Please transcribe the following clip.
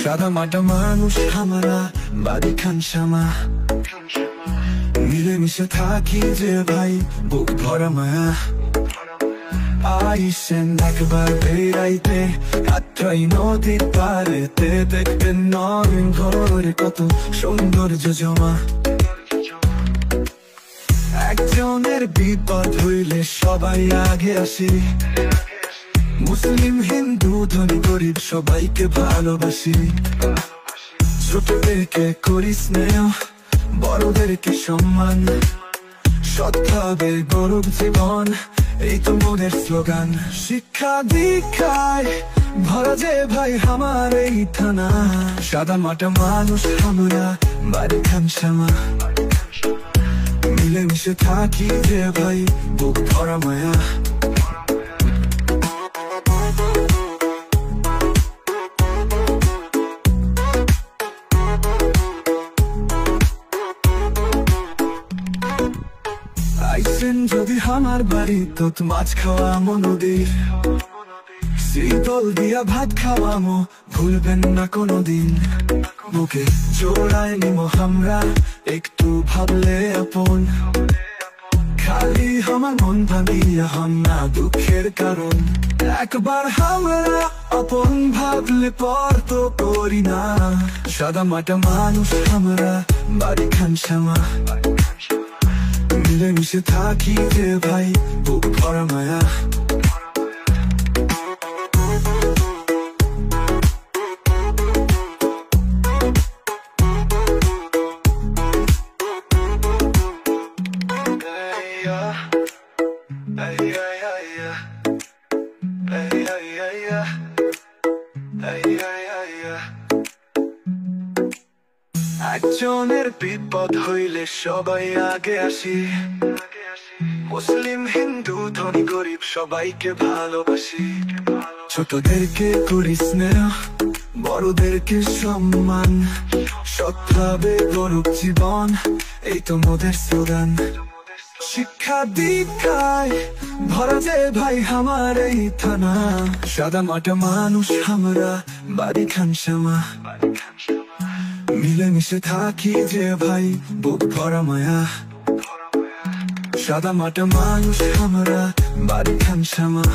সাদা মাটা মানুষ আমরা, বাড়ি খানসামা, মিলেমিশে থাকি যে ভাই, বুক ভরা মায়া। আইসেন একবার বেড়াইতে, আত্রাই নদীর পাড়েতে, দেখবেন নবীন ঘরে কত সৌন্দর্য জমা। একজনের বিপদ হইলে সবাই আগে আসি, মুসলিম হিন্দু ধনী গরিব সবাইকে ভালোবাসি। ছোটদেরকে করি স্নেহ, বড়দেরকে সম্মান, সৎভাবে গরুক জীবন, এই তো মোদের স্লোগান। শিক্ষা দীক্ষায় ভরা যে ভাই আমার এই থানা, সাদা মাটা মানুষ আমরা, বাড়ি খানসামা, মিলেমিশে থাকি যে ভাই, বুক ভরা মায়া। আইসেন যদি আমার বাড়ি, তো মাছ খাওয়ামো নদীর, শীতল দিয়া ভাত খাওয়ামো, ভুলবেন না কোনোদিন। মুখে জোড়ায় নিমো আমরা, একটু ভাবলে আপন, খালি আমার মন ভাঙিয়া হন না দুঃখের কারণ। একবার আমরা আপন ভাবলে পর তো করি না, সাদা মাটা মানুষ আমরা, বাড়ি খানসামা, মিলেমিশে থাকি যে ভাই, বুক ভরা মায়া। একজনের বিপদ হইলে সবাই আগে আসি, মুসলিম হিন্দু ধনী গরিব সবাইকে ভালোবাসি। ছোটদেরকে করি স্নেহ, বড়দেরকে সম্মান, সৎভাবে গরুক জীবন, এই তো মোদের স্লোগান। শিক্ষা দীক্ষায় ভরা যে ভাই আমার এই থানা, সাদা মাটা মানুষ আমরা, বাড়ি খানসামা, মিলেমিশে থাকি যে ভাই, বুক ভরা মায়া। সাদা মাটা মানুষ আমরা, বাড়ি খানসামা।